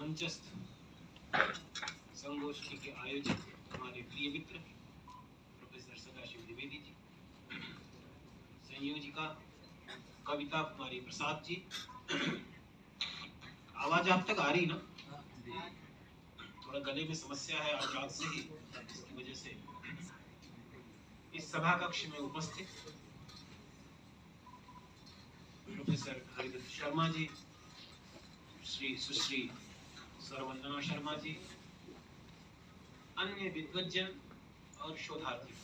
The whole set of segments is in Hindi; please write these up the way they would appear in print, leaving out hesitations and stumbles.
मंचस्थ संगोष्ठी के आयोजक हमारे प्रिय मित्र प्रोफेसर सदाशिव द्विवेदी जी, संयोजिका कविता कुमारी प्रसाद जी। आवाज आप तक आ रही ना? थोड़ा गले में समस्या है आज रात से ही, इसकी वजह से इस सभा कक्ष में उपस्थित प्रोफेसर हरिदत्त शर्मा जी, श्री सुश्री सरवंदना शर्मा जी, अन्य विद्वज्जन और शोधार्थी,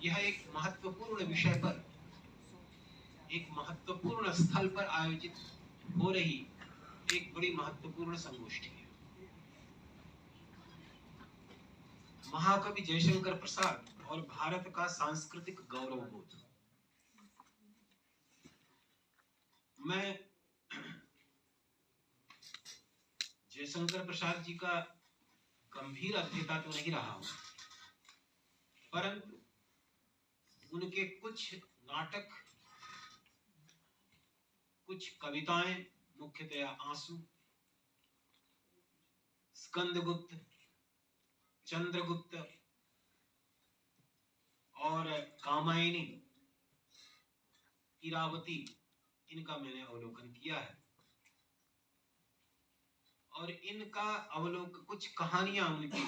यह एक महत्वपूर्ण विषय पर, एक महत्वपूर्ण स्थल पर आयोजित हो रही एक बड़ी महत्वपूर्ण संगोष्ठी है। महाकवि जयशंकर प्रसाद और भारत का सांस्कृतिक गौरवबोध। मैं जयशंकर प्रसाद जी का गंभीर अध्येता तो नहीं रहा हूं, परंतु उनके कुछ नाटक, कुछ कविताएं, मुख्यतया आंसू, स्कंदगुप्त, चंद्रगुप्त और कामायनी, इरावती, इनका मैंने अवलोकन किया है। और इनका अवलोकन, कुछ कहानियां उनकी,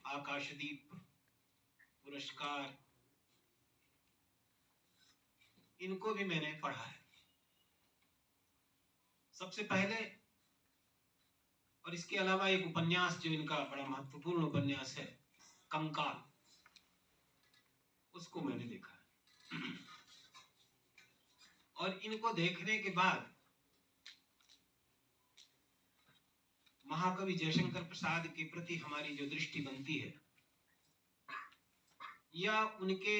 आकाशदीप, पुरस्कार, इनको भी मैंने पढ़ा है। सबसे पहले, और इसके अलावा एक उपन्यास जो इनका बड़ा महत्वपूर्ण उपन्यास है, कंकाल, उसको मैंने देखा है। और इनको देखने के बाद महाकवि जयशंकर प्रसाद के प्रति हमारी जो दृष्टि बनती है, या उनके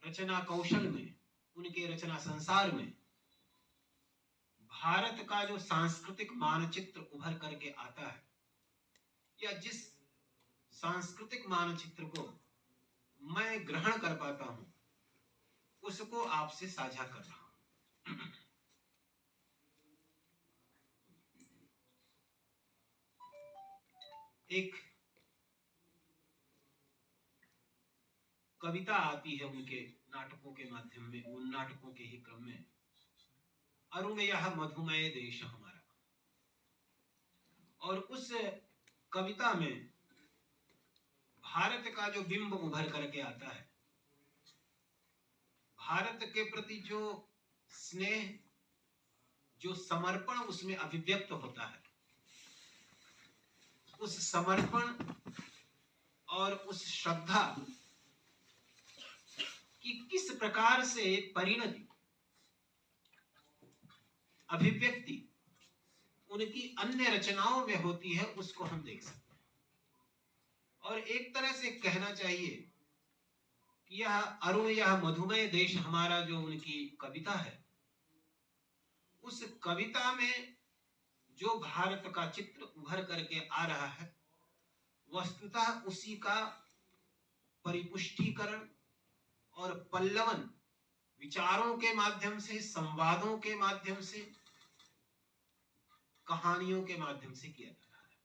रचना कौशल में, उनके रचना संसार में भारत का जो सांस्कृतिक मानचित्र उभर करके आता है, या जिस सांस्कृतिक मानचित्र को मैं ग्रहण कर पाता हूं, उसको आपसे साझा कर रहा हूं। एक कविता आती है उनके नाटकों के माध्यम में, उन नाटकों के ही क्रम में, अरुण यह मधुमय देश हमारा। और उस कविता में भारत का जो बिंब उभर करके आता है, भारत के प्रति जो स्नेह, जो समर्पण उसमें अभिव्यक्त होता है, उस समर्पण और उस श्रद्धा की किस प्रकार से परिणति, अभिव्यक्ति उनकी अन्य रचनाओं में होती है, उसको हम देख सकते हैं। और एक तरह से कहना चाहिए कि यह अरुण यह मधुमय देश हमारा जो उनकी कविता है, उस कविता में जो भारत का चित्र उभर करके आ रहा है, वस्तुतः उसी का परिपुष्टीकरण और पल्लवन विचारों के माध्यम से, संवादों के माध्यम से, कहानियों के माध्यम से किया जा रहा है।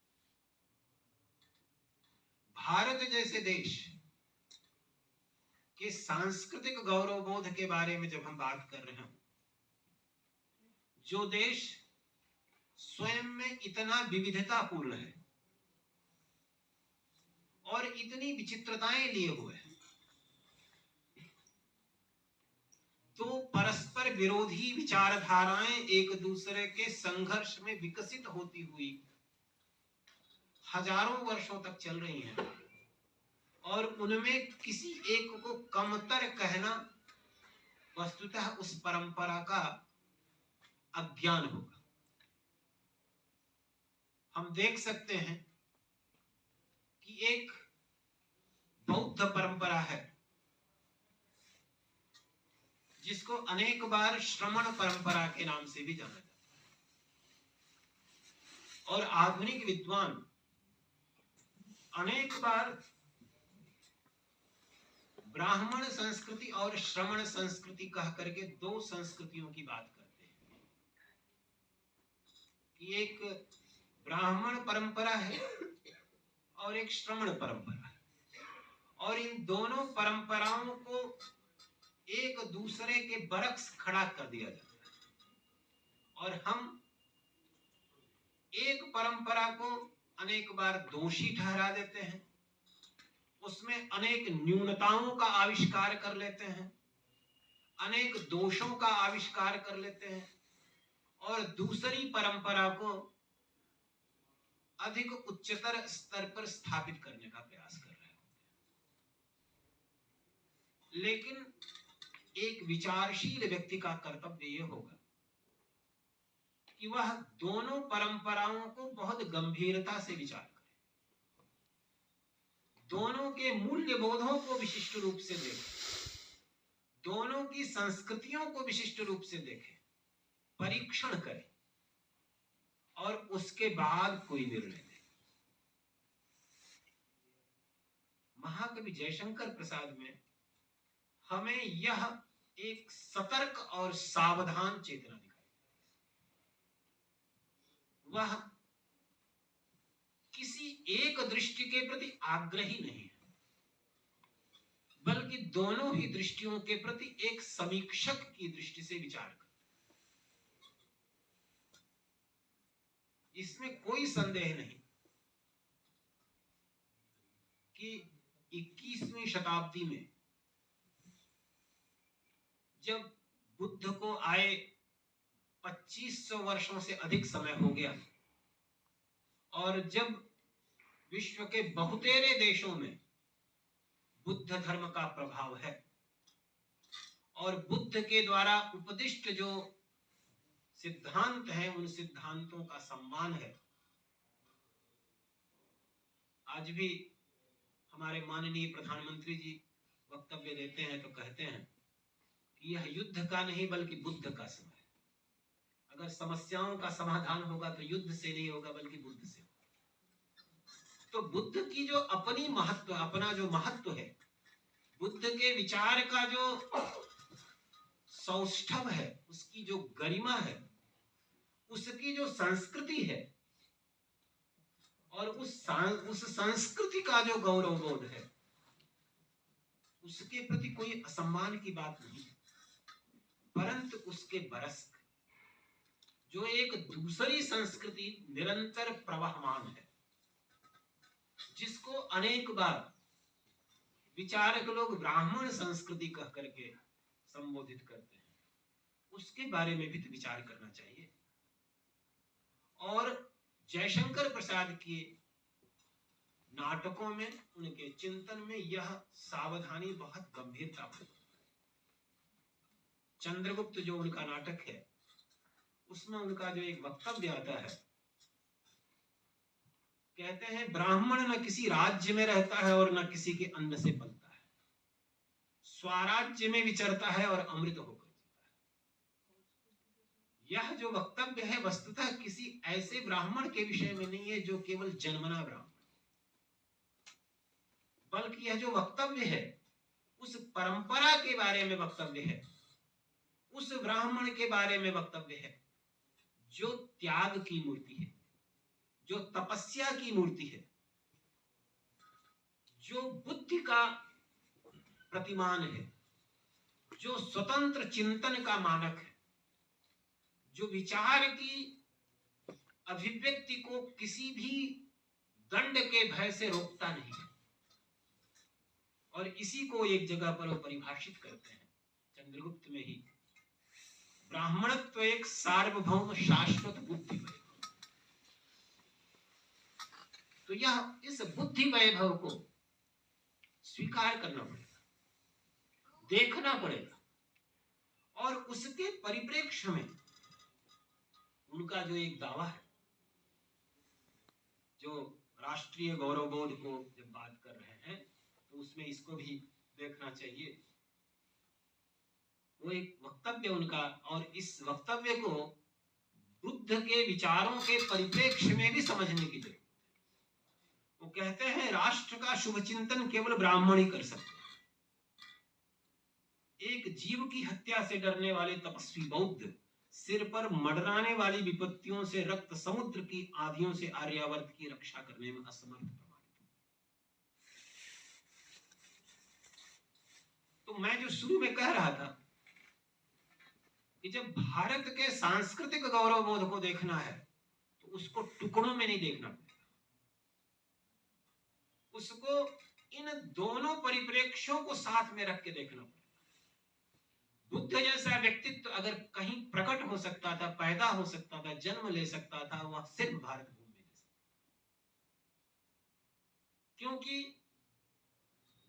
भारत जैसे देश के सांस्कृतिक गौरवबोध के बारे में जब हम बात कर रहे हैं, जो देश स्वयं में इतना विविधतापूर्ण है और इतनी विचित्रताएं लिए हुए है, तो परस्पर विरोधी विचारधाराएं एक दूसरे के संघर्ष में विकसित होती हुई हजारों वर्षों तक चल रही हैं, और उनमें किसी एक को कमतर कहना वस्तुतः उस परंपरा का अज्ञान होगा। हम देख सकते हैं कि एक बौद्ध परंपरा है, जिसको अनेक बार श्रमण परंपरा के नाम से भी जाना जाता है, और आधुनिक विद्वान अनेक बार ब्राह्मण संस्कृति और श्रमण संस्कृति कह करके दो संस्कृतियों की बात करते हैं कि एक ब्राह्मण परंपरा है और एक श्रमण परंपरा है, और इन दोनों परंपराओं को एक दूसरे के बरक्स खड़ा कर दिया जाता है, और हम एक परंपरा को अनेक बार दोषी ठहरा देते हैं, उसमें अनेक न्यूनताओं का आविष्कार कर लेते हैं, अनेक दोषों का आविष्कार कर लेते हैं, और दूसरी परंपरा को अधिक उच्चतर स्तर पर स्थापित करने का प्रयास कर रहे होते हैं। लेकिन एक विचारशील व्यक्ति का कर्तव्य यह होगा कि वह दोनों परंपराओं को बहुत गंभीरता से विचार करे, दोनों के मूल्य बोधों को विशिष्ट रूप से देखे, दोनों की संस्कृतियों को विशिष्ट रूप से देखे, परीक्षण करे और उसके बाद कोई निर्णय ले। महाकवि जयशंकर प्रसाद में हमें यह एक सतर्क और सावधान चेतना दिखाई। वह किसी एक दृष्टि के प्रति आग्रही नहीं है, बल्कि दोनों ही दृष्टियों के प्रति एक समीक्षक की दृष्टि से विचार करते। इसमें कोई संदेह नहीं कि 21वीं शताब्दी में जब बुद्ध को आए 2500 वर्षों से अधिक समय हो गया, और जब विश्व के बहुतेरे देशों में बुद्ध धर्म का प्रभाव है और बुद्ध के द्वारा उपदिष्ट जो सिद्धांत हैं उन सिद्धांतों का सम्मान है। आज भी हमारे माननीय प्रधानमंत्री जी वक्तव्य देते हैं तो कहते हैं कि यह युद्ध का नहीं बल्कि बुद्ध का समय है। अगर समस्याओं का समाधान होगा तो युद्ध से नहीं होगा बल्कि बुद्ध से होगा। तो बुद्ध की जो अपनी महत्व, अपना जो महत्व है, बुद्ध के विचार का जो सौष्ठव है, उसकी जो गरिमा है, उसकी जो संस्कृति है और उस संस्कृति का जो गौरव बोध है, उसके प्रति कोई असम्मान की बात नहीं, परंतु उसके बरस जो एक दूसरी संस्कृति निरंतर प्रवाहमान है, जिसको अनेक बार विचारक लोग ब्राह्मण संस्कृति कह करके संबोधित करते हैं, उसके बारे में भी तो विचार करना चाहिए। और जयशंकर प्रसाद के नाटकों में, उनके चिंतन में यह सावधानी बहुत गंभीरता है। चंद्रगुप्त जो उनका नाटक है, उसमें उनका जो एक वक्तव्य आता है, कहते हैं ब्राह्मण न किसी राज्य में रहता है और न किसी के अन्न से पलता है, स्वराज्य में विचरता है और अमृत होकर जीता है। यह जो वक्तव्य है वस्तुतः किसी ऐसे ब्राह्मण के विषय में नहीं है जो केवल जन्मना ब्राह्मण, बल्कि यह जो वक्तव्य है उस परंपरा के बारे में वक्तव्य है, उस ब्राह्मण के बारे में वक्तव्य है जो त्याग की मूर्ति है, जो तपस्या की मूर्ति है, जो बुद्धि का प्रतिमान है, जो स्वतंत्र चिंतन का मानक है, जो विचार की अभिव्यक्ति को किसी भी दंड के भय से रोकता नहीं है। और इसी को एक जगह पर वो परिभाषित करते हैं चंद्रगुप्त में ही, ब्राह्मणत्व एक सार्वभौम शाश्वत बुद्धि वैभव। तो यह इस बुद्धि वैभव को स्वीकार करना पड़ेगा, देखना पड़ेगा, और उसके परिप्रेक्ष्य में उनका जो एक दावा है, जो राष्ट्रीय गौरव बोध को जब बात कर रहे हैं तो उसमें इसको भी देखना चाहिए। वो एक वक्तव्य उनका, और इस वक्तव्य को बुद्ध के विचारों के परिप्रेक्ष्य में भी समझने की जरूरत है। वो कहते हैं राष्ट्र का शुभ चिंतन केवल ब्राह्मण ही कर सकते हैं। एक जीव की हत्या से डरने वाले तपस्वी बौद्ध सिर पर मंडराने वाली विपत्तियों से रक्त समुद्र की आधियों से आर्यावर्त की रक्षा करने में असमर्थ प्रमाणित। तो मैं जो शुरू में कह रहा था कि जब भारत के सांस्कृतिक गौरव बोध को देखना है तो उसको टुकड़ों में नहीं देखना पड़ेगा, उसको इन दोनों परिप्रेक्ष्यों को साथ में रख के देखना पड़ेगा। बुद्ध जैसा व्यक्तित्व अगर कहीं प्रकट हो सकता था, पैदा हो सकता था, जन्म ले सकता था, वह सिर्फ भारत भूमि में ले सकता, क्योंकि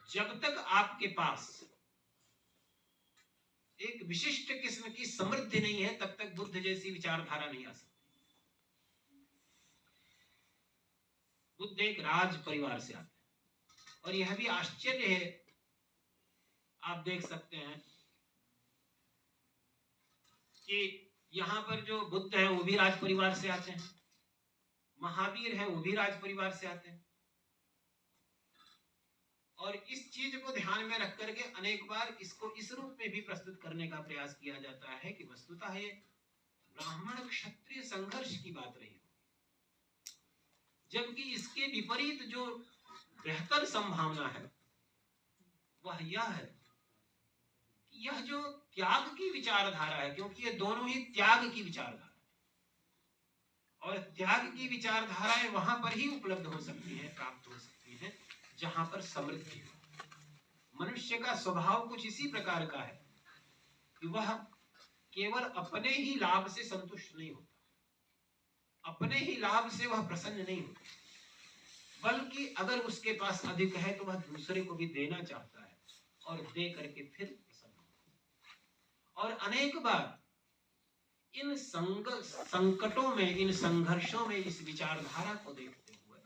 जब तक आपके पास एक विशिष्ट किस्म की समृद्धि नहीं है तब तक बुद्ध जैसी विचारधारा नहीं आ सकती। बुद्ध एक राज परिवार से आते हैं और यह भी आश्चर्य है, आप देख सकते हैं कि यहाँ पर जो बुद्ध है वो भी राज परिवार से आते हैं, महावीर है वो भी राज परिवार से आते हैं। और इस चीज को ध्यान में रख करके अनेक बार इसको इस रूप में भी प्रस्तुत करने का प्रयास किया जाता है कि वस्तुतः ये ब्राह्मण क्षत्रिय संघर्ष की बात रही, जबकि इसके विपरीत जो बेहतर संभावना है वह यह है कि यह जो त्याग की विचारधारा है, क्योंकि ये दोनों ही त्याग की विचारधारा है, और त्याग की विचारधाराएं वहां पर ही उपलब्ध हो सकती है, प्राप्त हो सकती है जहां पर समृद्धि हो। मनुष्य का स्वभाव कुछ इसी प्रकार का है कि वह केवल अपने ही लाभ से संतुष्ट नहीं होता, अपने ही लाभ से वह प्रसन्न नहीं होता, बल्कि अगर उसके पास अधिक है तो वह दूसरे को भी देना चाहता है और दे करके फिर प्रसन्न होता। और अनेक बार इन संकटों में, इन संघर्षों में इस विचारधारा को देखते हुए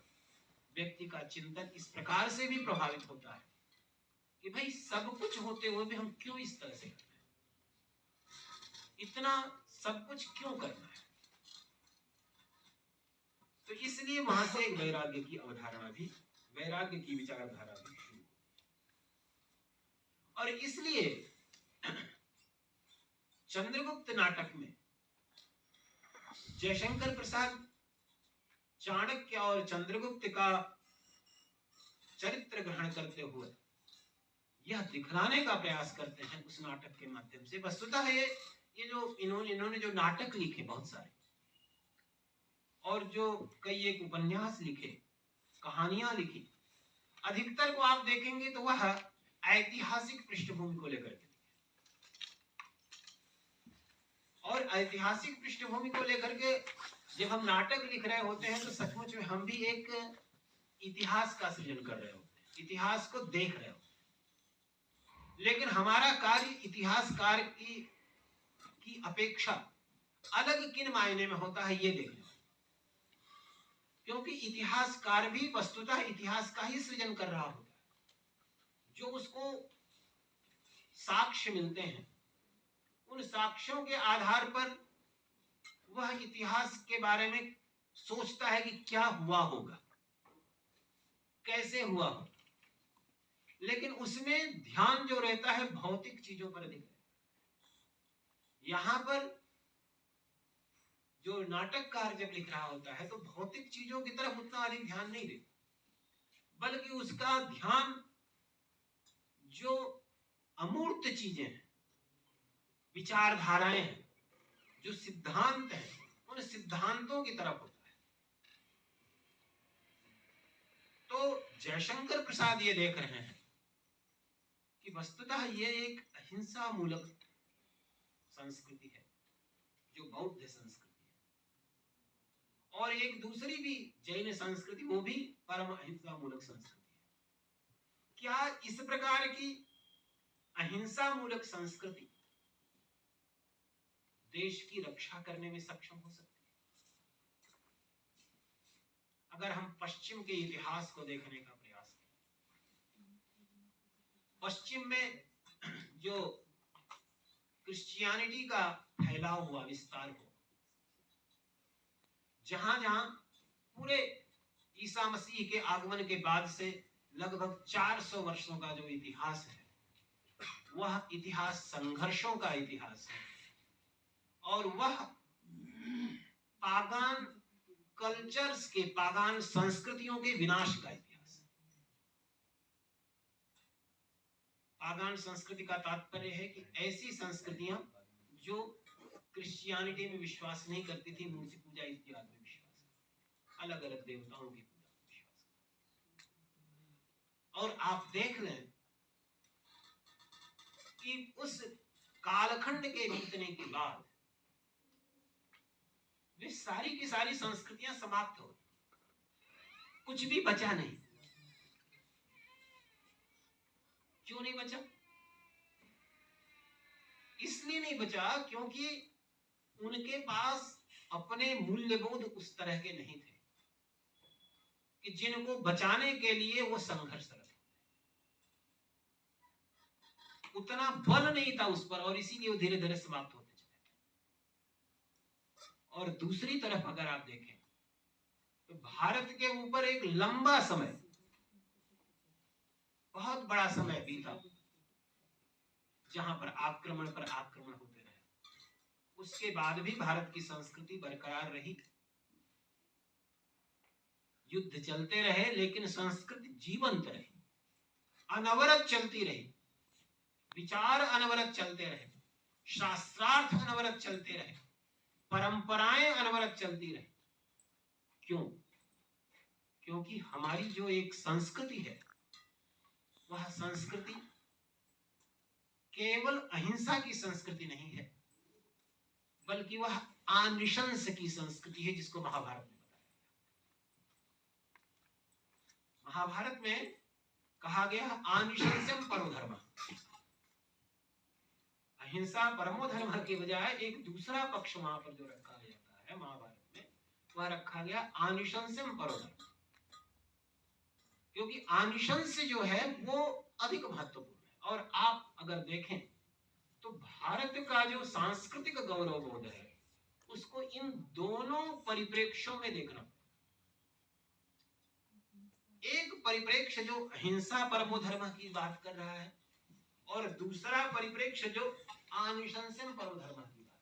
व्यक्ति का चिंतन इस प्रकार से भी प्रभावित होता है कि भाई सब कुछ होते हुए भी हम क्यों इस तरह से करना है, इतना सब कुछ क्यों करना है। तो इसलिए वहां से एक वैराग्य की अवधारणा भी, वैराग्य की विचारधारा भी शुरू। और इसलिए चंद्रगुप्त नाटक में जयशंकर प्रसाद चाणक्य और चंद्रगुप्त का चरित्र ग्रहण करते हुए यह दिखलाने का प्रयास करते हैं उस नाटक के माध्यम से। वस्तुतः ये जो इन्होंने जो नाटक लिखे बहुत सारे, और जो कई एक उपन्यास लिखे, कहानियां लिखी, अधिकतर को आप देखेंगे तो वह ऐतिहासिक पृष्ठभूमि को लेकर के, और ऐतिहासिक पृष्ठभूमि को लेकर के जब हम नाटक लिख रहे होते हैं तो सचमुच में हम भी एक इतिहास का सृजन कर रहे होते हैं, इतिहास को देख रहे होते हैं। लेकिन हमारा कार्य इतिहासकार की अपेक्षा अलग किन मायने में होता है ये देखना, क्योंकि इतिहासकार भी वस्तुतः इतिहास का ही सृजन कर रहा होता है। जो उसको साक्ष्य मिलते हैं उन साक्ष्यों के आधार पर वह इतिहास के बारे में सोचता है कि क्या हुआ होगा, कैसे हुआ होगा, लेकिन उसमें ध्यान जो रहता है भौतिक चीजों पर अधिक रहता है। यहां पर जो नाटककार जब लिख रहा होता है तो भौतिक चीजों की तरफ उतना अधिक ध्यान नहीं देता, बल्कि उसका ध्यान जो अमूर्त चीजें हैं, विचारधाराएं हैं, जो सिद्धांत हैं, उन सिद्धांतों की तरफ होता है। तो जयशंकर प्रसाद ये देख रहे हैं कि वस्तुतः ये एक अहिंसा मूलक संस्कृति है जो बौद्ध संस्कृति है, और एक दूसरी भी जैन संस्कृति वो भी परम अहिंसा मूलक संस्कृति है। क्या इस प्रकार की अहिंसा मूलक संस्कृति देश की रक्षा करने में सक्षम हो सकती है? अगर हम पश्चिम के इतिहास को देखने का प्रयास करें, पश्चिम में जो क्रिश्चियनिटी का फैलाव हुआ, विस्तार हुआ, जहां जहां पूरे ईसा मसीह के आगमन के बाद से लगभग 400 वर्षों का जो इतिहास है वह इतिहास संघर्षों का इतिहास है और वह पागान कल्चर्स के, पागान संस्कृतियों के विनाश का इतिहास है। पागान संस्कृति का तात्पर्य है कि ऐसी संस्कृतियां जो क्रिश्चियनिटी में विश्वास नहीं करती थी, मूर्ति पूजा इत्यादि में विश्वास, अलग अलग देवताओं की पूजा में विश्वास। और आप देख लें कि उस कालखंड के बीतने के बाद वे सारी की सारी संस्कृतियां समाप्त हो गई, कुछ भी बचा नहीं। क्यों नहीं बचा? इसलिए नहीं बचा क्योंकि उनके पास अपने मूल्यबोध उस तरह के नहीं थे कि जिनको बचाने के लिए वो संघर्ष करते, उतना बल नहीं था उस पर, और इसीलिए वो धीरे धीरे समाप्त होते चले। और दूसरी तरफ अगर आप देखें तो भारत के ऊपर एक लंबा समय, बहुत बड़ा समय बीता जहां पर आक्रमण होते रहे। उसके बाद भी भारत की संस्कृति बरकरार रही, युद्ध चलते रहे लेकिन संस्कृति जीवंत रही, अनवरत चलती रही, विचार अनवरत चलते रहे, शास्त्रार्थ अनवरत चलते रहे, परंपराएं अनवरत चलती रही। क्यों? क्योंकि हमारी जो एक संस्कृति है, वह संस्कृति केवल अहिंसा की संस्कृति नहीं है, बल्कि वह आनिशंस की संस्कृति है, जिसको महाभारत में बताया गया। महाभारत में कहा गया आनिशंसम परो धर्म, अहिंसा परमो धर्म के बजाय एक दूसरा पक्ष वहां पर जो रखा जाता है महाभारत में, वह रखा गया आनिशंसम परो धर्म। क्योंकि आनिशंस जो है वो अधिक महत्वपूर्ण है। और आप अगर देखें तो भारत का जो सांस्कृतिक गौरव बोध है, उसको इन दोनों परिप्रेक्ष्यों में देखना। एक परिप्रेक्ष्य जो अहिंसा परमो धर्म की बात कर रहा है, और दूसरा परिप्रेक्ष्य जो आनिशंसन परमो धर्म की बात।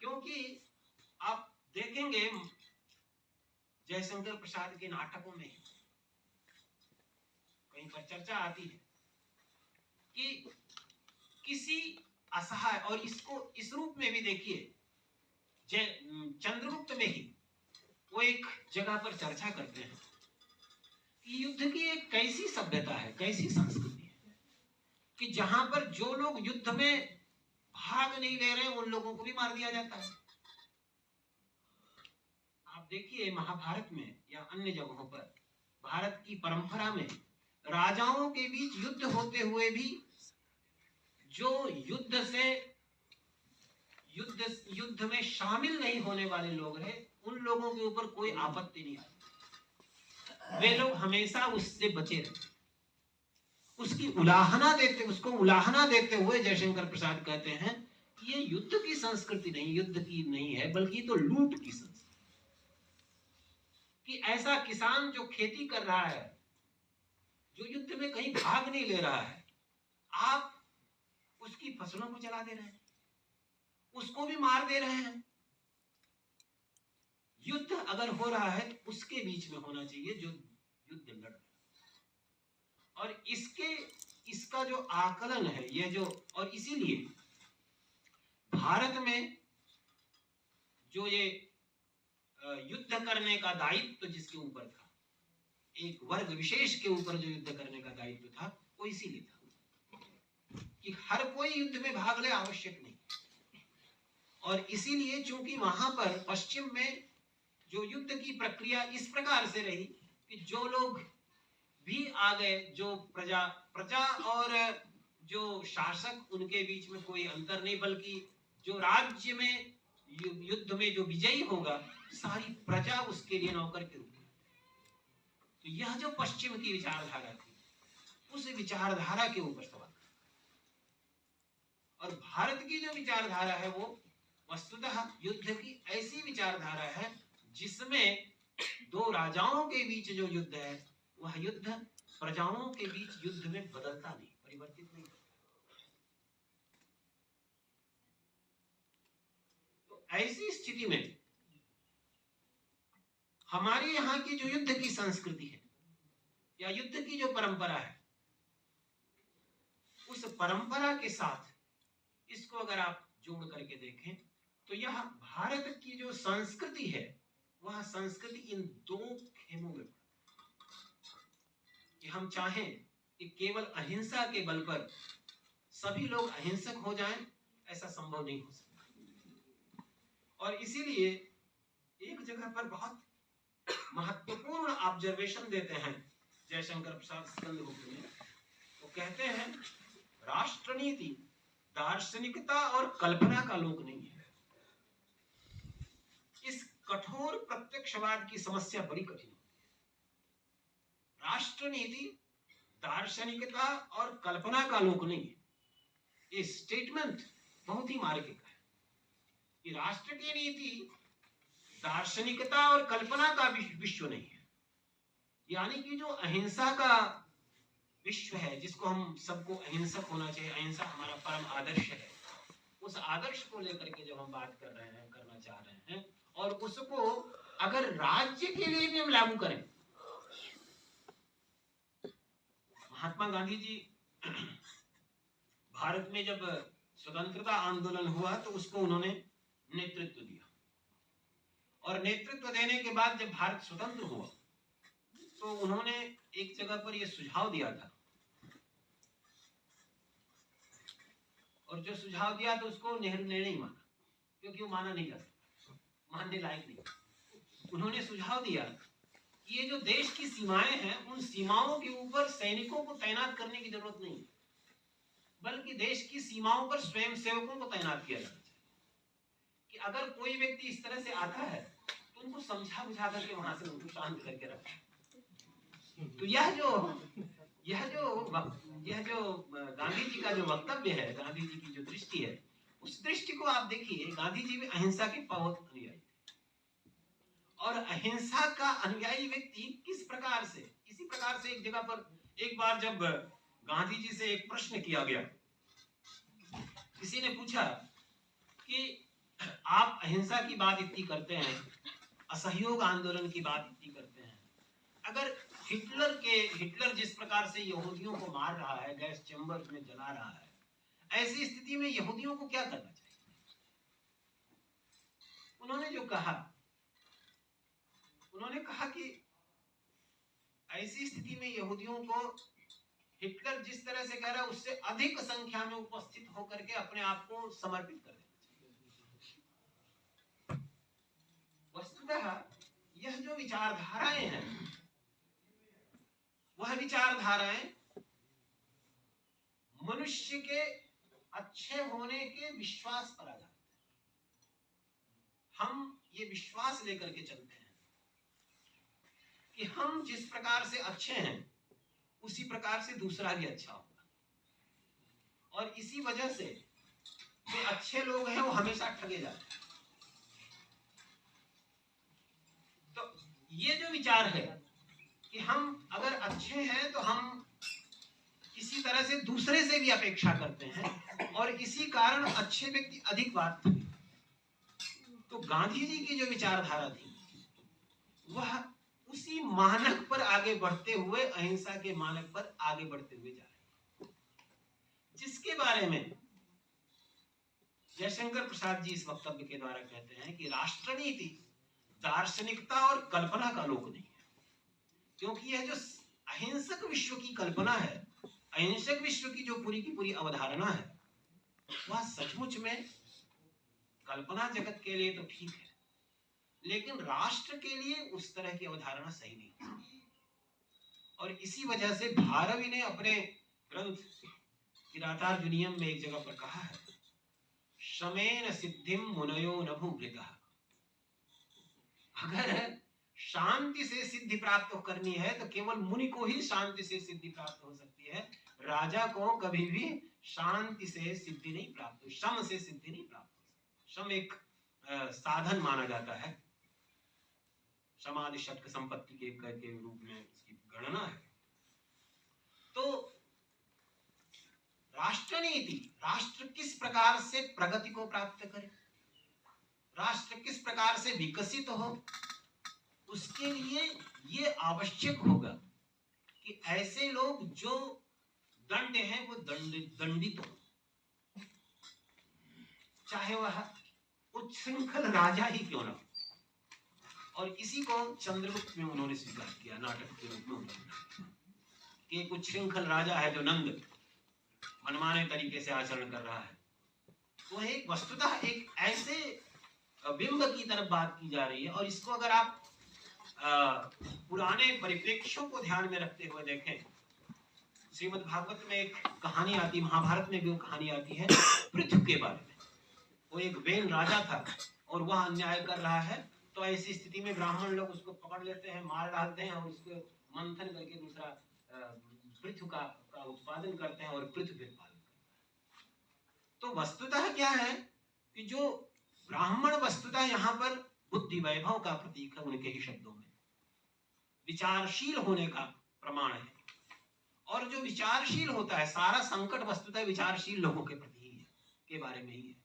क्योंकि आप देखेंगे जयशंकर प्रसाद के नाटकों में कहीं पर चर्चा आती है कि किसी असहाय, और इसको इस रूप में भी देखिए, चंद्रगुप्त में ही वो एक जगह पर चर्चा करते हैं कि युद्ध की एक कैसी सभ्यता है, कैसी संस्कृति है कि जहां पर जो लोग युद्ध में भाग नहीं ले रहे उन लोगों को भी मार दिया जाता है। आप देखिए महाभारत में या अन्य जगहों पर भारत की परंपरा में राजाओं के बीच युद्ध होते हुए भी जो युद्ध में शामिल नहीं होने वाले लोग हैं, उन लोगों के ऊपर कोई आपत्ति नहीं आती। वे लोग हमेशा उससे बचे रहते, उसको उलाहना देते हुए जयशंकर प्रसाद कहते हैं कि ये युद्ध की संस्कृति नहीं, युद्ध की नहीं है, बल्कि तो लूट की संस्कृति। कि ऐसा किसान जो खेती कर रहा है, जो युद्ध में कहीं भाग नहीं ले रहा है, आप उसकी फसलों को जला दे रहे हैं, उसको भी मार दे रहे हैं। युद्ध अगर हो रहा है उसके बीच में होना चाहिए जो युद्ध लड़ रहा है। और इसका जो आकलन है ये जो, और इसीलिए भारत में जो ये युद्ध करने का दायित्व जिसके ऊपर था, एक वर्ग विशेष के ऊपर जो युद्ध करने का दायित्व था, वो इसीलिए था कि हर कोई युद्ध में भाग ले, आवश्यक नहीं। और इसीलिए चूंकि वहां पर पश्चिम में जो युद्ध की प्रक्रिया इस प्रकार से रही कि जो लोग भी आ गए, जो प्रजा और जो शासक, उनके बीच में कोई अंतर नहीं, बल्कि जो राज्य में युद्ध में जो विजयी होगा, सारी प्रजा उसके लिए नौकर के रूप में। तो यह जो पश्चिम की विचारधारा थी, उस विचारधारा के ऊपर सवाल। और भारत की जो विचारधारा है वो वस्तुतः युद्ध की ऐसी विचारधारा है जिसमें दो राजाओं के बीच जो युद्ध है, वह युद्ध प्रजाओं के बीच युद्ध में बदलता नहीं, परिवर्तित नहीं। तो ऐसी स्थिति में हमारे यहाँ की जो युद्ध की संस्कृति है या युद्ध की जो परंपरा है, उस परंपरा के साथ इसको अगर आप जोड़ करके देखें तो यह भारत की जो संस्कृति है वह संस्कृति इन दो खेमों में कि हम चाहें कि केवल अहिंसा के बल पर सभी लोग अहिंसक हो जाएं, ऐसा संभव नहीं हो सकता। और इसीलिए एक जगह पर बहुत महत्वपूर्ण ऑब्जर्वेशन देते हैं जयशंकर प्रसाद स्कंदगुप्त ने। वो कहते हैं राष्ट्रनीति दार्शनिकता और कल्पना का लोक नहीं है। इस कठोर प्रत्यक्षवाद की समस्या बड़ी कठिन होती है। राष्ट्रनीति दार्शनिकता और कल्पना का लोक नहीं है। ये स्टेटमेंट बहुत ही मार्मिक है कि राष्ट्र की नीति दार्शनिकता और कल्पना का विश्व नहीं है। यानी कि जो अहिंसा का विश्व है, जिसको हम सबको अहिंसक होना चाहिए, अहिंसा हमारा परम आदर्श है, उस आदर्श को लेकर के जब हम बात कर रहे हैं, करना चाह रहे हैं, और उसको अगर राज्य के लिए भी हम लागू करें, महात्मा गांधी जी भारत में जब स्वतंत्रता आंदोलन हुआ तो उसको उन्होंने नेतृत्व दिया, और नेतृत्व देने के बाद जब भारत स्वतंत्र हुआ तो उन्होंने एक जगह पर यह सुझाव दिया था, और जो सुझाव दिया तो उसको नेहरू ने नहीं माना, क्योंकि वो माना नहीं जा सकता, मानने लायक नहीं। उन्होंने सुझाव दिया कि ये जो देश की सीमाएं हैं, उन सीमाओं के ऊपर सैनिकों को तैनात करने की जरूरत नहीं है, बल्कि देश की सीमाओं पर स्वयं सेवकों को तैनात किया जाना चाहिए कि अगर कोई व्यक्ति इस तरह से आता है तो उनको समझा बुझा करके वहां से उनको शांत करके रखें। तो यह जो गांधी जी का जो वक्तव्य है, गांधी जी की जो दृष्टि है, उस दृष्टि को आप देखिए। गांधी जी भी अहिंसा के पावक अनुयायी थे, और अहिंसा का अनुयायी व्यक्ति किस प्रकार से, इसी प्रकार से एक जगह पर एक बार जब गांधी जी से एक प्रश्न किया गया, किसी ने पूछा कि आप अहिंसा की बात इतनी करते हैं, असहयोग आंदोलन की बात इतनी करते हैं, अगर हिटलर जिस प्रकार से यहूदियों को मार रहा है, गैस चैम्बर में जला रहा है, ऐसी स्थिति में यहूदियों को क्या करना चाहिए? उन्होंने कहा कि ऐसी स्थिति में यहूदियों को हिटलर जिस तरह से कह रहा है उससे अधिक संख्या में उपस्थित होकर के अपने आप को समर्पित कर देना चाहिए। वस्तुतः यह जो विचारधाराएं हैं, वह विचारधाराएं मनुष्य के अच्छे होने के विश्वास पर आधारित है। हम ये विश्वास लेकर के चलते हैं कि हम जिस प्रकार से अच्छे हैं उसी प्रकार से दूसरा भी अच्छा होगा, और इसी वजह से जो अच्छे लोग हैं वो हमेशा ठगे जाते हैं। तो ये जो विचार है कि हम अगर अच्छे हैं तो हम इसी तरह से दूसरे से भी अपेक्षा करते हैं, और इसी कारण अच्छे व्यक्ति अधिक बात करते हैं। तो गांधी जी की जो विचारधारा थी वह उसी मानक पर आगे बढ़ते हुए, अहिंसा के मानक पर आगे बढ़ते हुए जा रही है, जिसके बारे में जयशंकर प्रसाद जी इस वक्तव्य के द्वारा कहते हैं कि राष्ट्रनीति दार्शनिकता और कल्पना का लोक नहीं है। क्योंकि यह जो अहिंसक विश्व की कल्पना है, अहिंसक विश्व की जो पूरी की पूरी अवधारणा है, वह सचमुच में कल्पना जगत के लिए तो ठीक है, लेकिन राष्ट्र के लिए उस तरह की अवधारणा सही नहीं है। और इसी वजह से भारवी ने अपने ग्रंथ किरातार्जुनीयम में एक जगह पर कहा है, शमेन सिद्धिम मुनयो न भूभृतः। अगर शांति से सिद्धि प्राप्त करनी है तो केवल मुनि को ही शांति से सिद्धि प्राप्त हो सकती है, राजा को कभी भी शांति से सिद्धि नहीं प्राप्त हो, शम से सिद्धि नहीं प्राप्त हो सकती। शम एक साधन माना जाता है, समाधि षटक संपत्ति के रूप में इसकी गणना है। तो राष्ट्र नीति, राष्ट्र किस प्रकार से प्रगति को प्राप्त करे, राष्ट्र किस प्रकार से विकसित हो, उसके लिए ये आवश्यक होगा कि ऐसे लोग जो दंड हैं वो दंडित हो, चाहे वह उच्छृंखल राजा ही क्यों ना। और इसी को चंद्रगुप्त में उन्होंने स्वीकार किया, नाटक के रूप में उन्होंने कि एक उच्छृंखल राजा है जो नंद मनमाने तरीके से आचरण कर रहा है। तो एक वस्तुतः एक ऐसे बिंब की तरफ बात की जा रही है। और इसको अगर आप पुराने परिप्रेक्ष्यों को ध्यान में रखते हुए देखें, श्रीमद् भागवत में एक कहानी आती, महाभारत में भी वो कहानी आती है पृथु के बारे में। वो एक वेन राजा था और वह अन्याय कर रहा है, तो ऐसी स्थिति में ब्राह्मण लोग उसको पकड़ लेते हैं, मार डालते हैं और उसको मंथन करके दूसरा पृथु का उत्पादन करते हैं और पृथु फिर पालन करता है। तो वस्तुतः क्या है कि जो ब्राह्मण वस्तुतः यहाँ पर बुद्धि वैभव का प्रतीक है, उनके ही शब्दों में विचारशील होने का प्रमाण है। और जो विचारशील होता है, सारा संकट वस्तुतः विचारशील लोगों के प्रति ही है, के बारे में ही है।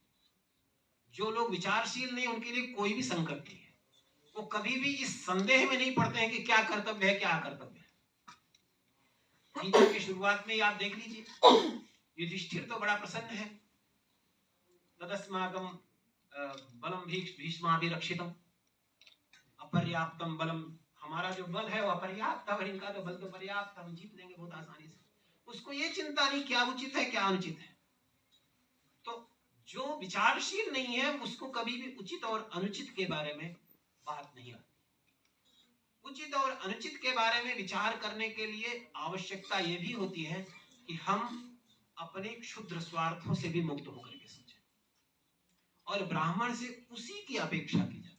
जो लोग विचारशील नहीं, उनके लिए कोई भी संकट नहीं है। वो कभी भी इस संदेह में नहीं पड़ते हैं कि क्या कर्तव्य है, क्या अकर्तव्य है। गीता की शुरुआत में आप देख लीजिए, युधिष्ठिर तो बड़ा प्रसन्न है, तदस्माकं बलम भीष्माभिरक्षितम अपर्याप्तम बलम, हमारा जो बल है वो अपर्याप्त है और इनका तो बल तो पर्याप्त, हम जीत लेंगे बहुत आसानी से। उसको ये चिंता नहीं क्या उचित है क्या अनुचित है। तो जो विचारशील नहीं है उसको कभी भी उचित और अनुचित के बारे में बात नहीं आती। उचित और अनुचित के बारे में विचार करने के लिए आवश्यकता यह भी होती है कि हम अपने क्षुद्र स्वार्थों से भी मुक्त होकर के सोचें। और ब्राह्मण से उसी की अपेक्षा की जाती है।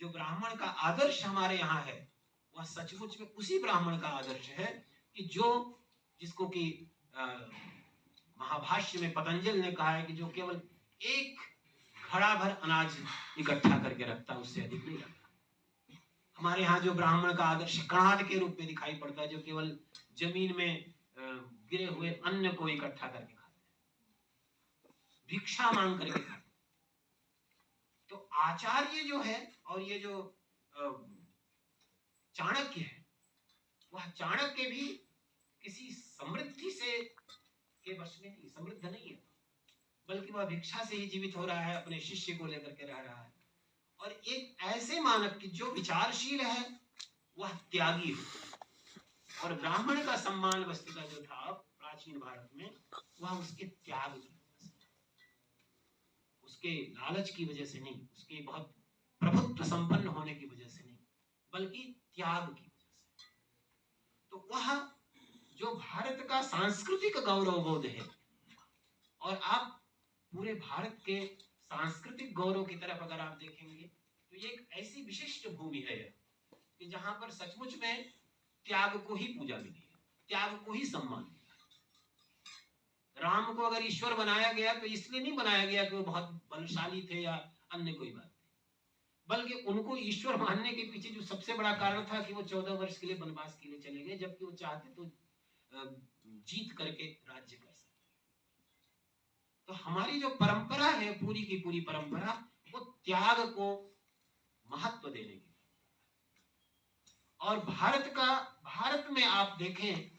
जो ब्राह्मण का आदर्श हमारे यहाँ है वह सचमुच में उसी ब्राह्मण का आदर्श है कि जो जिसको कि महाभाष्य में पतंजलि ने कहा है कि जो केवल एक घड़ा भर अनाज इकट्ठा करके रखता है, उससे अधिक नहीं रखता। हमारे यहाँ जो ब्राह्मण का आदर्श कणाद के रूप में दिखाई पड़ता है, जो केवल जमीन में गिरे हुए अन्न को इकट्ठा करके खाते हैं, भिक्षा मांग करके खाते हैं। तो आचार्य जो है और ये जो चाणक्य है, वह चाणक्य भी किसी समृद्धि से के वश में नहीं, समृद्ध नहीं है, बल्कि वह भिक्षा से ही जीवित हो रहा है, अपने शिष्य को लेकर के रह रहा है। और एक ऐसे मानव की जो विचारशील है वह त्यागी है। और ब्राह्मण का सम्मान वस्तुतः जो था प्राचीन भारत में, वह उसके त्याग की, उसके लालच की वजह से नहीं, उसके बहुत प्रभुत्व संपन्न होने की वजह से नहीं, बल्कि त्याग की वजह से। तो वह जो भारत का सांस्कृतिक गौरव बोध है, और आप पूरे भारत के सांस्कृतिक गौरव की तरफ अगर आप देखेंगे तो ये एक ऐसी विशिष्ट भूमि है कि जहां पर सचमुच में त्याग को ही पूजा मिली है, त्याग को ही सम्मान मिला। राम को अगर ईश्वर बनाया गया तो इसलिए नहीं बनाया गया कि वो बहुत बलशाली थे या अन्य कोई बात, बल्कि उनको ईश्वर मानने के पीछे जो सबसे बड़ा कारण था कि वो 14 वर्ष के लिए वनवास के लिए चले गए, जबकि वो चाहते तो जीत करके राज्य कर सकते। तो हमारी जो परंपरा है, पूरी की पूरी परंपरा, वो त्याग को महत्व देने की। और भारत में आप देखें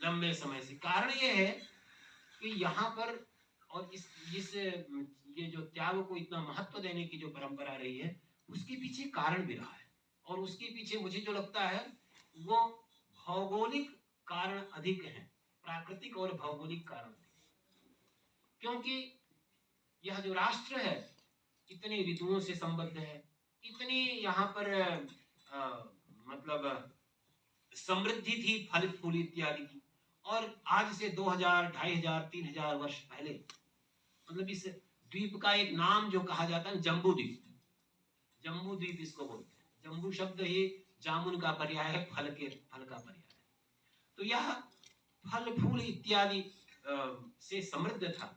लंबे समय से, कारण ये है कि यहाँ पर और ये जो त्याग को इतना महत्व देने की जो परंपरा रही है, उसके पीछे कारण भी रहा है। और उसके पीछे मुझे जो लगता है वो भौगोलिक कारण अधिक हैं, प्राकृतिक और भौगोलिक कारण, क्योंकि यह जो राष्ट्र है इतने ऋतुओं से संबद्ध है, इतनी यहाँ पर मतलब समृद्धि थी फल फूल इत्यादि की। और आज से 2000, 2500, 3000 वर्ष पहले, मतलब इस द्वीप का एक नाम जो कहा जाता है जम्बू द्वीप, जम्बू द्वीप इसको बोलते हैं। जम्बू शब्द ही जामुन का पर्याय है, फल का पर्याय है। तो यह फल फूल इत्यादि से समृद्ध था,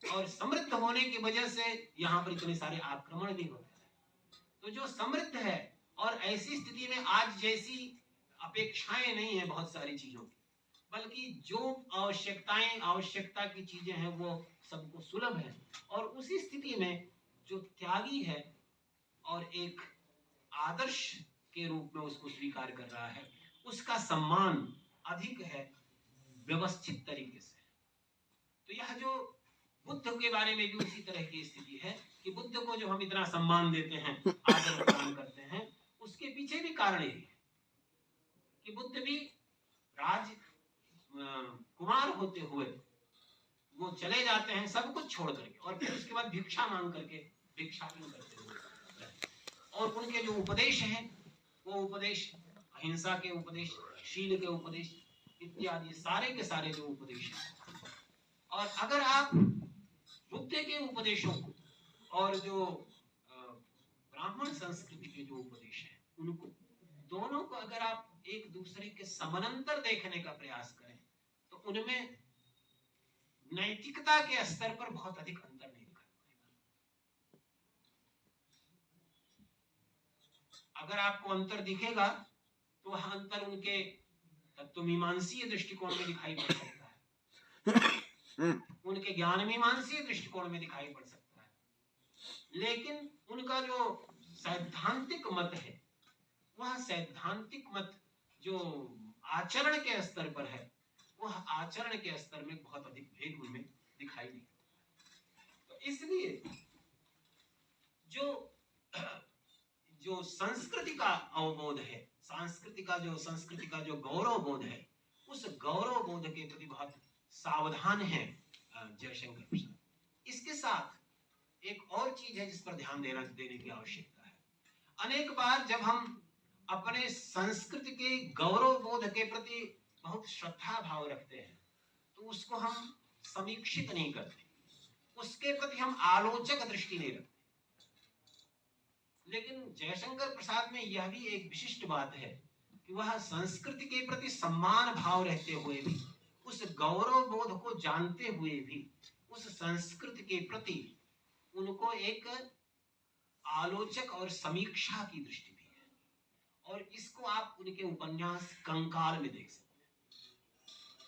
और समृद्ध होने की वजह से यहाँ पर इतने सारे आक्रमण भी होते हैं। तो जो समृद्ध है, और ऐसी स्थिति में आज जैसी अपेक्षाएं नहीं है बहुत सारी चीजों की, बल्कि जो आवश्यकता की चीजें हैं वो सबको सुलभ है। और उसी स्थिति में जो त्यागी है और एक आदर्श के रूप में उसको स्वीकार कर रहा है, उसका सम्मान अधिक है व्यवस्थित तरीके से। तो यह जो बुद्ध के बारे में भी उसी तरह की स्थिति है कि बुद्ध को जो हम इतना सम्मान देते हैं, आदर प्रदान करते हैं, उसके पीछे भी कारण यही है कि बुद्ध भी कुमार होते हुए वो चले जाते हैं सब कुछ छोड़ करके, और फिर उसके बाद भिक्षा मांग करके भिक्षाटन करते हुए, और उनके जो उपदेश हैं वो उपदेश अहिंसा के उपदेश, शील के उपदेश इत्यादि सारे के सारे जो उपदेश हैं। और अगर आप बुद्ध के उपदेशों को और जो ब्राह्मण संस्कृति के जो उपदेश हैं उनको, दोनों को अगर आप एक दूसरे के समानांतर देखने का प्रयास करें तो उनमें नैतिकता के स्तर पर बहुत अधिक अंतर नहीं दिखाई पड़ेगा। अगर आपको अंतर दिखेगा तो वह अंतर उनके तत्वमीमांसीय दृष्टिकोण में दिखाई पड़ सकता है, उनके ज्ञान मीमांसीय दृष्टिकोण में दिखाई पड़ सकता है, लेकिन उनका जो सैद्धांतिक मत है वह सैद्धांतिक मत जो आचरण के स्तर पर है, वह आचरण के स्तर में बहुत अधिक भेद उनमें दिखाई नहीं। तो इसलिए जो संस्कृति का अवबोध है, संस्कृति का जो गौरव बोध है, उस गौरव बोध के प्रति बहुत सावधान है जयशंकर प्रसाद। इसके साथ एक और चीज है जिस पर ध्यान देने की आवश्यकता है। अनेक बार जब हम अपने संस्कृति के गौरव बोध के प्रति बहुत श्रद्धा भाव रखते हैं तो उसको हम समीक्षित नहीं करते, उसके प्रति हम आलोचक दृष्टि नहीं रखते। लेकिन जयशंकर प्रसाद में यह भी एक विशिष्ट बात है कि वह संस्कृति के प्रति सम्मान भाव रहते हुए भी, उस गौरव बोध को जानते हुए भी, उस संस्कृति के प्रति उनको एक आलोचक और समीक्षा की दृष्टि भी है। और इसको आप उनके उपन्यास कंकाल में देख सकते हैं।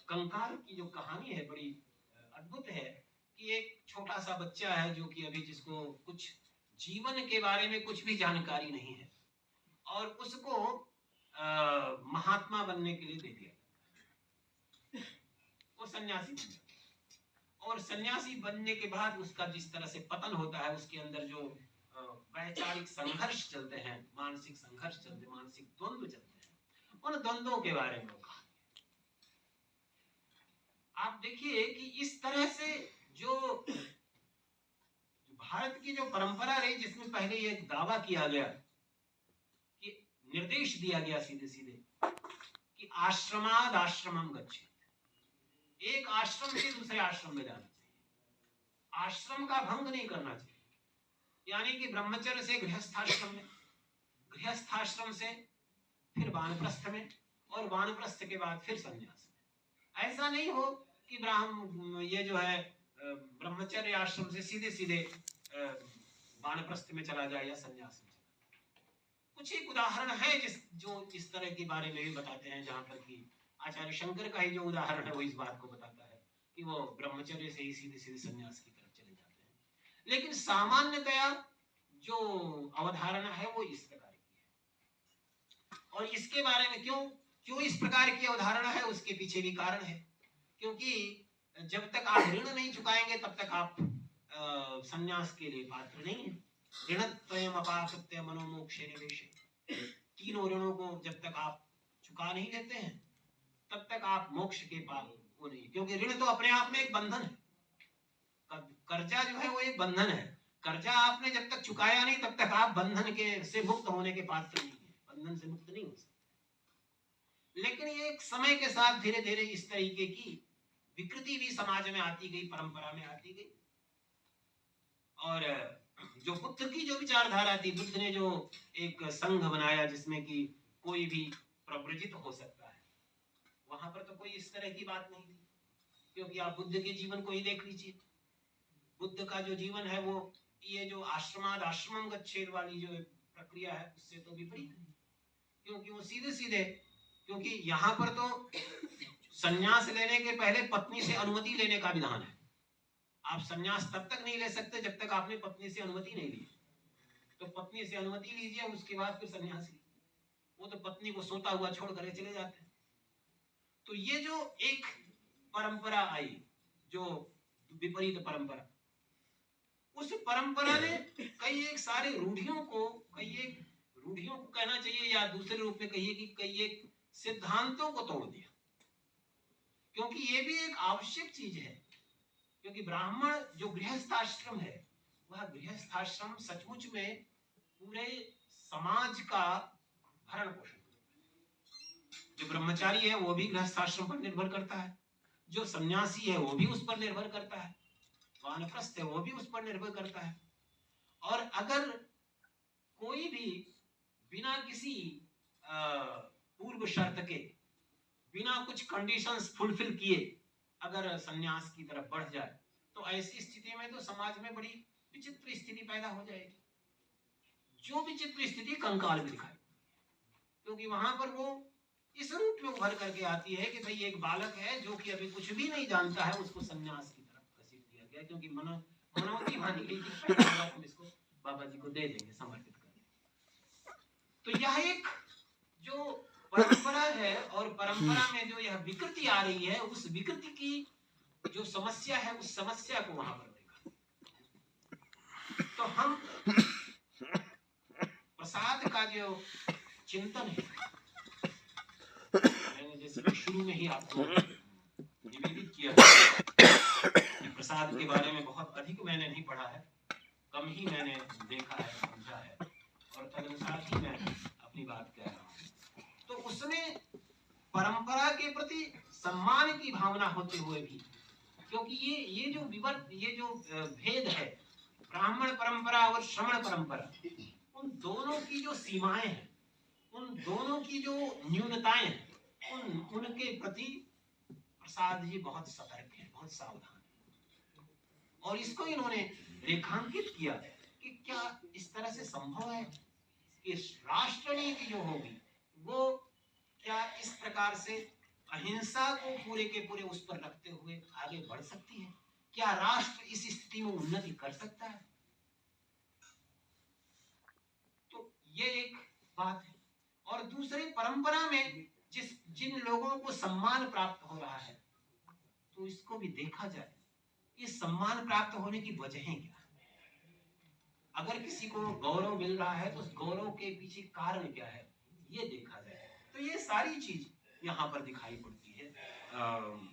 कंकाल की जो कहानी है बड़ी अद्भुत है कि एक छोटा सा बच्चा है जो कि अभी जिसको कुछ जीवन के बारे में कुछ भी जानकारी नहीं है, और उसको महात्मा बनने के लिए दे दिया। वो सन्यासी बन जाता, और सन्यासी बनने के बाद उसका जिस तरह से पतन होता है, उसके अंदर जो वैचारिक संघर्ष चलते हैं, मानसिक संघर्ष चलते, मानसिक द्वंद्व चलते हैं, उन द्वंद्वों के बारे में कहा। आप देखिए कि इस तरह से जो भारत की जो परंपरा रही, जिसमें पहले ये दावा किया गया कि निर्देश दिया गया सीधे सीधे कि आश्रमाद आश्रमम गच्छेत्, एक आश्रम से दूसरे आश्रम में जाना चाहिए, आश्रम का भंग नहीं करना चाहिए। यानी कि ब्रह्मचर्य से गृहस्थाश्रम में, गृहस्थाश्रम से फिर वानप्रस्थ में, और वानप्रस्थ के बाद फिर संन्यास में। ऐसा नहीं हो कि ये जो है ब्रह्मचर्य आश्रम से सीधे सीधे वानप्रस्थ में चला जाए या संन्यास में चला जाए। कुछ एक उदाहरण है जो इस तरह के बारे में भी बताते हैं, जहां पर कि आचार्य शंकर का ही जो उदाहरण है वो इस बात को बताता है कि वो ब्रह्मचर्य से ही सीधे सीधे संन्यास की तरफ चले जाते हैं। लेकिन सामान्यतया जो अवधारणा है वो इस प्रकार की है। और इसके बारे में क्यों इस प्रकार की अवधारणा है, उसके पीछे भी कारण है। क्योंकि जब तक आप ऋण नहीं चुकाएंगे तब तक आप संन्यास के लिए पात्र नहीं है। ऋणत्रयम् अपाकृत्य मनोमोक्षे निवेशे, तीनों ऋणों को जब तक आप चुका नहीं लेते हैं तब तक आप मोक्ष के पात्र हो नहीं। क्योंकि ऋण तो अपने आप में एक बंधन है, कर्जा जो है वो एक बंधन है। कर्जा आपने जब तक चुकाया नहीं तब तक आप बंधन के से मुक्त होने के पात्र नहीं है, बंधन से मुक्त नहीं हो सकते। लेकिन ये एक समय के साथ धीरे धीरे इस तरीके की विकृति भी समाज में आती गई, परंपरा में आती गई। और जो बुद्ध की जो विचारधारा थी, बुद्ध ने जो एक संघ बनाया जिसमें कि कोई भी प्रव्रजित हो सकता है, वहां पर तो कोई इस तरह की बात नहीं थी। क्योंकि आप बुद्ध के जीवन को ही देख लीजिए, बुद्ध का जो जीवन है वो ये जो आश्रमाद आश्रमम गच्छेत् वाली जो प्रक्रिया है उससे तो विपरीत है। क्योंकि वो सीधे सीधे क्योंकि यहाँ पर तो संन्यास लेने के पहले पत्नी से अनुमति लेने का विधान है। आप संन्यास तब तक नहीं ले सकते जब तक आपने पत्नी से अनुमति नहीं ली। तो पत्नी से अनुमति लीजिए, उसके बाद फिर संन्यास लीजिए। वो तो पत्नी को सोता हुआ छोड़ कर चले जाते हैं। तो ये जो एक परंपरा आई, जो विपरीत परंपरा, उस परंपरा ने कई एक सारे रूढ़ियों को कहना चाहिए, या दूसरे रूप में कहिए कि कई एक सिद्धांतों को तोड़ दिया। क्योंकि ये भी एक आवश्यक चीज है, क्योंकि ब्राह्मण जो गृहस्थाश्रम है, वह गृहस्थाश्रम सचमुच में पूरे समाज का भरण पोषण करता है। जो ब्रह्मचारी है वो भी गृहस्थाश्रम पर निर्भर करता है, जो सन्यासी है वो भी उस पर निर्भर करता है, वानप्रस्थ है वो भी उस पर निर्भर करता है। और अगर कोई भी बिना किसी पूर्व शर्त के, बिना कुछ कंडीशंस फुलफिल किए अगर सन्यास की तरफ बढ़ जाए, तो ऐसी स्थिति में तो समाज में बड़ी विचित्र स्थिति पैदा हो जाएगी। जो विचित्र स्थिति कंकाल में दिखाई, क्योंकि वहां पर वो इस रूप में उभर करके आती है कि भाई एक बालक है जो कि अभी कुछ भी नहीं जानता है, उसको सन्यास की तरफ घसीट दिया गया, क्योंकि मनोवती भानी गई थी, हम इसको बाबा जी को दे देंगे, समर्पित करेंगे। तो यह एक जो परंपरा है, और परंपरा में जो यह विकृति आ रही है, उस विकृति की जो समस्या है, उस समस्या को वहां पर देखा। तो हम प्रसाद का जो चिंतन है, मैंने जैसे शुरू में ही आपको निवेदित किया कि प्रसाद के बारे में बहुत अधिक मैंने नहीं पढ़ा है, कम ही मैंने देखा है, समझा है, और तदनुसार ही मैं अपनी बात कह रहा हूँ। तो उसमें परंपरा के प्रति सम्मान की भावना होते हुए भी, क्योंकि ये जो भेद है, ब्राह्मण परंपरा और श्रमण परंपरा, उन दोनों की जो सीमाएं हैं, उन दोनों की जो न्यूनताएं हैं, उनके प्रति प्रसाद जी बहुत सतर्क हैं, बहुत सावधान हैं। और इसको इन्होंने रेखांकित किया कि क्या इस तरह से संभव है कि राष्ट्र नीति जो होगी वो क्या इस प्रकार से अहिंसा को पूरे के पूरे उस पर रखते हुए आगे बढ़ सकती है? क्या राष्ट्र इस स्थिति में उन्नति कर सकता है? तो ये एक बात है। और दूसरी परंपरा में जिन लोगों को सम्मान प्राप्त हो रहा है, तो इसको भी देखा जाए, इस सम्मान प्राप्त होने की वजहें क्या है? अगर किसी को गौरव मिल रहा है तो उस गौरव के पीछे कारण क्या है, ये देखा जाए। तो ये सारी चीज यहाँ पर दिखाई पड़ती है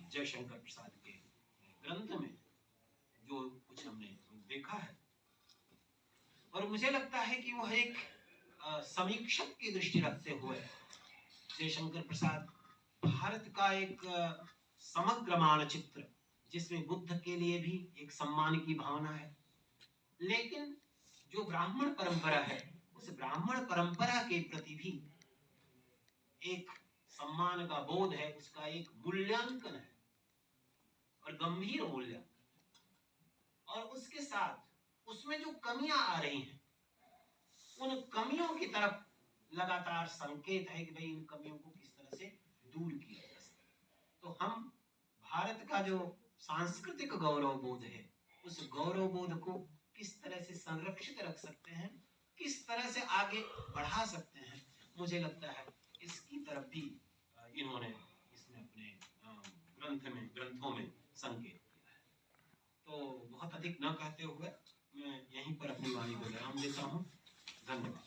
जयशंकर प्रसाद के ग्रंथ में, जो कुछ हमने देखा है। और मुझे लगता है कि वह एक समीक्षक की दृष्टि रखते हुए जयशंकर प्रसाद भारत का एक समग्र मानचित्र, जिसमें बुद्ध के लिए भी एक सम्मान की भावना है, लेकिन जो ब्राह्मण परंपरा है, उस ब्राह्मण परंपरा के प्रति भी एक सम्मान का बोध है, उसका एक मूल्यांकन है, और गंभीर मूल्यांकन। और उसके साथ उसमें जो कमियां आ रही हैं, उन कमियों की तरफ लगातार संकेत है कि भाई इन कमियों को किस तरह से दूर किया जा सकता। तो हम भारत का जो सांस्कृतिक गौरव बोध है, उस गौरव बोध को किस तरह से संरक्षित रख सकते हैं, किस तरह से आगे बढ़ा सकते हैं, मुझे लगता है इसकी तरफ भी इन्होंने इसमें अपने ग्रंथों में संकेत किया है। तो बहुत अधिक न कहते हुए मैं यहीं पर अपनी वाणी को विराम देता हूँ। धन्यवाद।